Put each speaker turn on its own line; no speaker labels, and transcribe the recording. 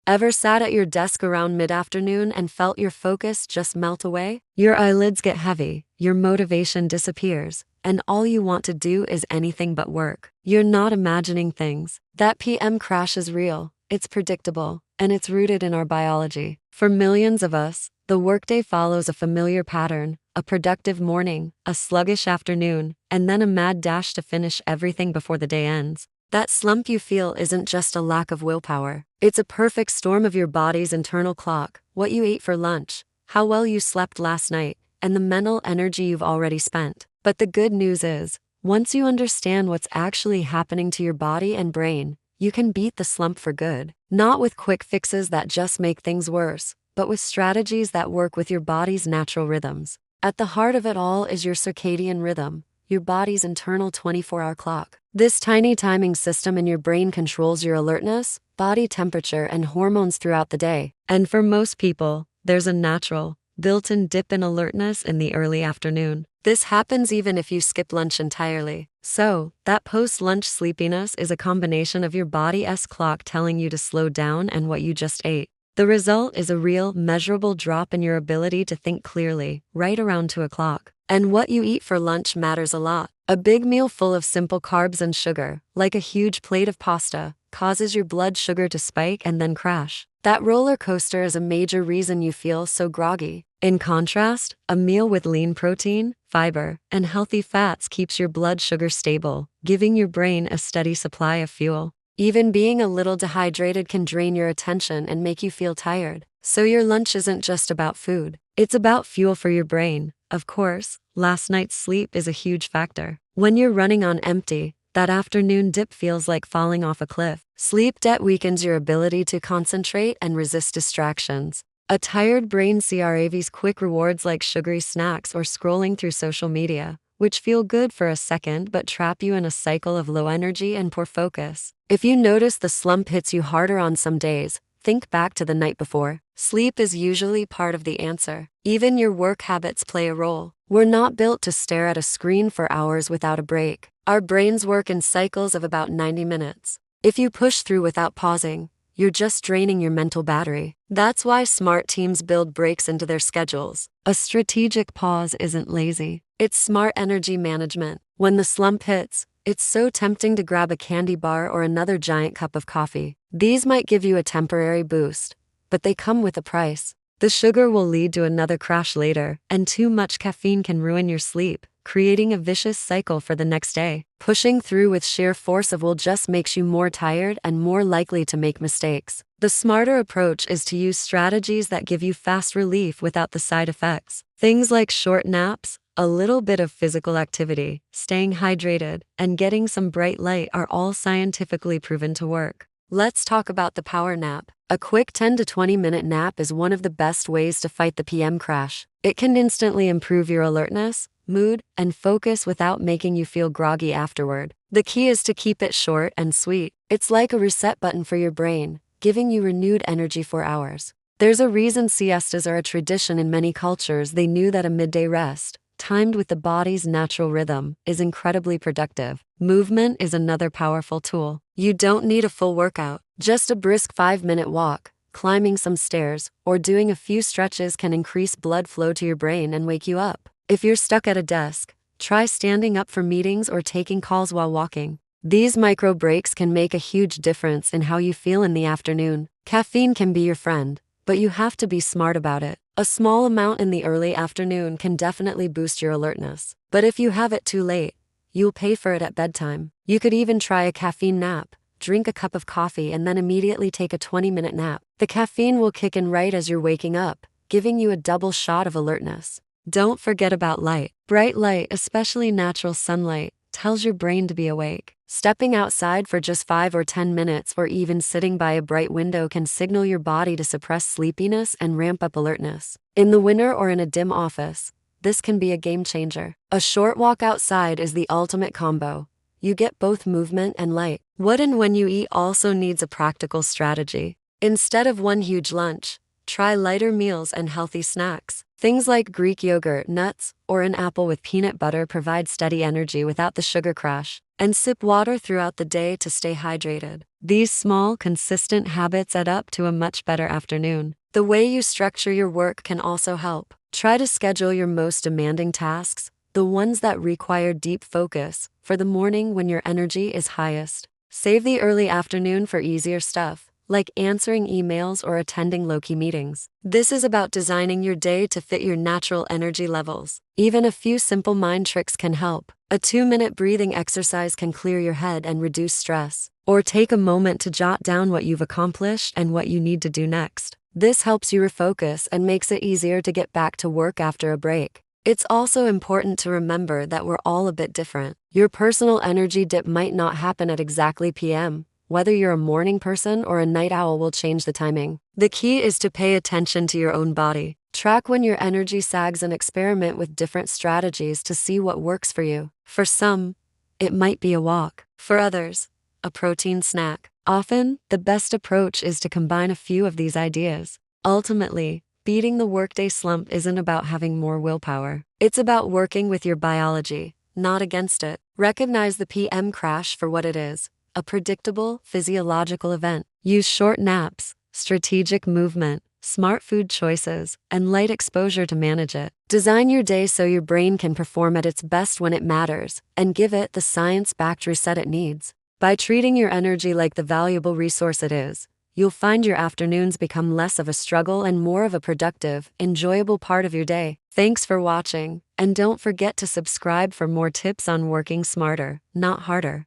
Ever sat at your desk around mid-afternoon and felt your focus just melt away? Your eyelids get heavy, your motivation disappears, and all you want to do is anything but work. You're not imagining things. That PM crash is real, it's predictable, and it's rooted in our biology. For millions of us, the workday follows a familiar pattern: a productive morning, a sluggish afternoon, and then a mad dash to finish everything before the day ends. That slump you feel isn't just a lack of willpower. It's a perfect storm of your body's internal clock: what you ate for lunch, how well you slept last night, and the mental energy you've already spent. But the good news is, once you understand what's actually happening to your body and brain, you can beat the slump for good. Not with quick fixes that just make things worse, but with strategies that work with your body's natural rhythms. At the heart of it all is your circadian rhythm, your body's internal 24-hour clock. This tiny timing system in your brain controls your alertness, body temperature, and hormones throughout the day. And for most people, there's a natural, built-in dip in alertness in the early afternoon. This happens even if you skip lunch entirely. So, that post-lunch sleepiness is a combination of your body's clock telling you to slow down and what you just ate. The result is a real, measurable drop in your ability to think clearly, right around 2 o'clock. And what you eat for lunch matters a lot. A big meal full of simple carbs and sugar, like a huge plate of pasta, causes your blood sugar to spike and then crash. That roller coaster is a major reason you feel so groggy. In contrast, a meal with lean protein, fiber, and healthy fats keeps your blood sugar stable, giving your brain a steady supply of fuel. Even being a little dehydrated can drain your attention and make you feel tired. So your lunch isn't just about food. It's about fuel for your brain. Of course, last night's sleep is a huge factor. When you're running on empty, that afternoon dip feels like falling off a cliff. Sleep debt weakens your ability to concentrate and resist distractions. A tired brain craves quick rewards like sugary snacks or scrolling through social media, which feel good for a second but trap you in a cycle of low energy and poor focus. If you notice the slump hits you harder on some days, think back to the night before. Sleep is usually part of the answer. Even your work habits play a role. We're not built to stare at a screen for hours without a break. Our brains work in cycles of about 90 minutes. If you push through without pausing, you're just draining your mental battery. That's why smart teams build breaks into their schedules. A strategic pause isn't lazy. It's smart energy management. When the slump hits, it's so tempting to grab a candy bar or another giant cup of coffee. These might give you a temporary boost, but they come with a price. The sugar will lead to another crash later, and too much caffeine can ruin your sleep, creating a vicious cycle for the next day. Pushing through with sheer force of will just makes you more tired and more likely to make mistakes. The smarter approach is to use strategies that give you fast relief without the side effects. Things like short naps, a little bit of physical activity, staying hydrated, and getting some bright light are all scientifically proven to work. Let's talk about the power nap. A quick 10 to 20 minute nap is one of the best ways to fight the PM crash. It can instantly improve your alertness, mood, and focus without making you feel groggy afterward. The key is to keep it short and sweet. It's like a reset button for your brain, giving you renewed energy for hours. There's a reason siestas are a tradition in many cultures. They knew that a midday rest, timed with the body's natural rhythm, is incredibly productive. Movement is another powerful tool. You don't need a full workout. Just a brisk 5-minute walk, climbing some stairs, or doing a few stretches can increase blood flow to your brain and wake you up. If you're stuck at a desk, try standing up for meetings or taking calls while walking. These micro breaks can make a huge difference in how you feel in the afternoon. Caffeine can be your friend, but you have to be smart about it. A small amount in the early afternoon can definitely boost your alertness. But if you have it too late, you'll pay for it at bedtime. You could even try a caffeine nap. Drink a cup of coffee and then immediately take a 20-minute nap. The caffeine will kick in right as you're waking up, giving you a double shot of alertness. Don't forget about light. Bright light, especially natural sunlight, tells your brain to be awake. Stepping outside for just 5 or 10 minutes or even sitting by a bright window can signal your body to suppress sleepiness and ramp up alertness. In the winter or in a dim office, this can be a game changer. A short walk outside is the ultimate combo. You get both movement and light. What and when you eat also needs a practical strategy. Instead of one huge lunch, try lighter meals and healthy snacks. Things like Greek yogurt, nuts, or an apple with peanut butter provide steady energy without the sugar crash. And sip water throughout the day to stay hydrated. These small, consistent habits add up to a much better afternoon. The way you structure your work can also help. Try to schedule your most demanding tasks, the ones that require deep focus, for the morning when your energy is highest. Save the early afternoon for easier stuff, like answering emails or attending low-key meetings. This is about designing your day to fit your natural energy levels. Even a few simple mind tricks can help. A 2-minute breathing exercise can clear your head and reduce stress. Or take a moment to jot down what you've accomplished and what you need to do next. This helps you refocus and makes it easier to get back to work after a break. It's also important to remember that we're all a bit different. Your personal energy dip might not happen at exactly p.m. Whether you're a morning person or a night owl will change the timing. The key is to pay attention to your own body. Track when your energy sags and experiment with different strategies to see what works for you. For some, it might be a walk. For others, a protein snack. Often, the best approach is to combine a few of these ideas. Ultimately, beating the workday slump isn't about having more willpower. It's about working with your biology, not against it. Recognize the PM crash for what it is, a predictable physiological event. Use short naps, strategic movement, smart food choices, and light exposure to manage it. Design your day so your brain can perform at its best when it matters, and give it the science-backed reset it needs. By treating your energy like the valuable resource it is, you'll find your afternoons become less of a struggle and more of a productive, enjoyable part of your day. Thanks for watching, and don't forget to subscribe for more tips on working smarter, not harder.